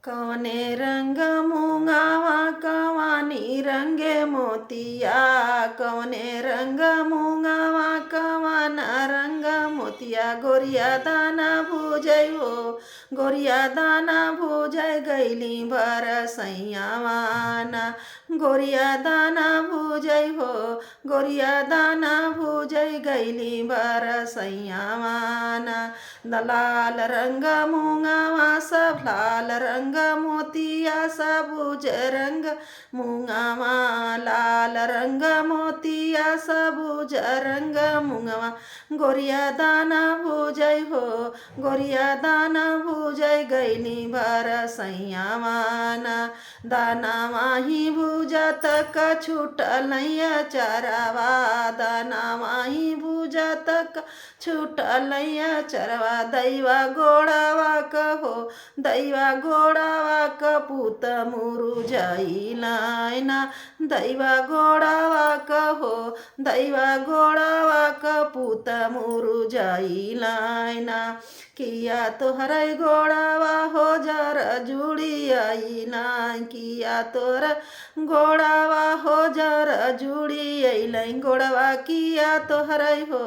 कवने रंग मुंगावा कवानी रंगे मोतिया। कवने रंग मुंगावा कवाना रंग मोतिया। गोरिया दाना भुजै हो, गोरिया दाना भुजै गैली भर सैयावाना। गोरिया दाना भुजै हो, गोरिया दाना भुजै गैली भर सैयावाना। लाल रंग मुंगावा सब लाल रंग मोतिया सबुज रंग मुंगावा। लाल रंग मोतिया सबुज रंग मुंगावा। गोरिया दाना भुजै हो, गोरिया दाना भुजै गैली भर सैयावाना। दाना माही भुजत क छुटलैया चरवा। दाना माही भुजत क छुटलैया चरवा। दैवा गोड़ावा कहो, दैवा गोड़ावा क पुत मुरुझाइलाइना। दैवा गोड़ावा कहो, दैवा गोड़ावा क पुत मुरुझाइलाइना। किया तोहरै गोड़ावा हो जर जुड़ी आइना। किया तोर गोड़ावा हो जर जुड़ी अइलै। गोड़वा किया तोहरै हो,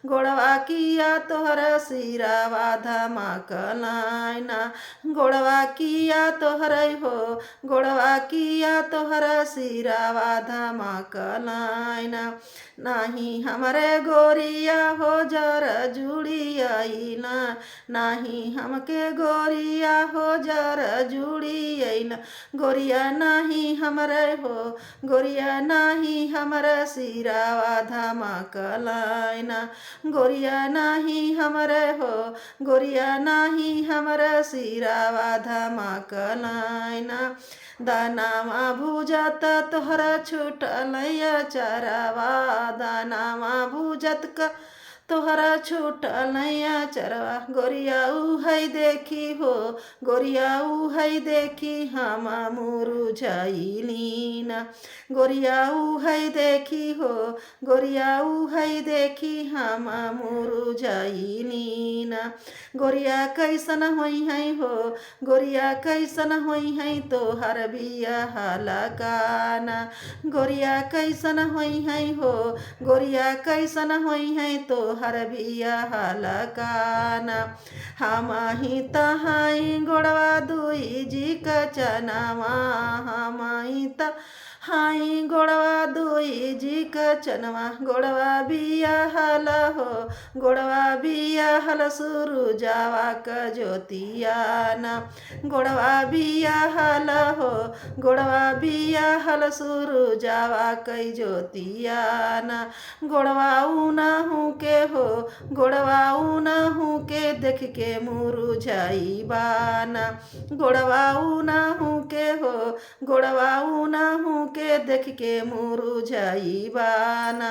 गोड़वा किया तोहर सिरावा धमाकलाइना। गोड़वा किया तोहरै हो, गोड़वा किया तोहर सिरावा धमाकलाइना। नाही हमरे गोरिया हो जर जुड़ी आइला। नाही हमके गोरिया हो जर जुड़ी अइला। गोरिया नाही हमरे हो, गोरिया नाही हमर सिरावा धमाकलाइना। गोरिया नाही हमरे हो, गोरिया नाही हमर सिरावा धमाकलाइना। दानावा भुजत तोहर छुटलैया चरवा। दानावा भुजत क तोहरा छुटलैया चरवा। गोरिया उहै देखी हो, गोरिया उहै देखी हम मुरुझाइलीना। गोरिया उहै देखी हो, गोरिया उहै देखी हम मुरुझाइलीना। गोरिया कैसन होई है हो, गोरिया कैसन होई है तोहर बियाह लकाना। गोरिया कैसन होई है हो, गोरिया कैसन होई है तोहर बियाह लकाना। हमही तहाई गोड़वा दुई जी क चनावा। हमही त हाई गोड़वा दुई जी क चनवा। गोड़वा बियाहल हो, गोड़वा बियाहल सुरुजावा क ज्योतियाना। गोड़वा बियाहल हो, गोड़वा बियाहल सुरुजावा क ज्योतियाना। गोड़वा उनहु के हो, गोड़वा उनहु के देख के मुरुझाइबाना। गोड़वा उनहु के हो, गोड़वा उनहु के देख के मुरुझाइबाना।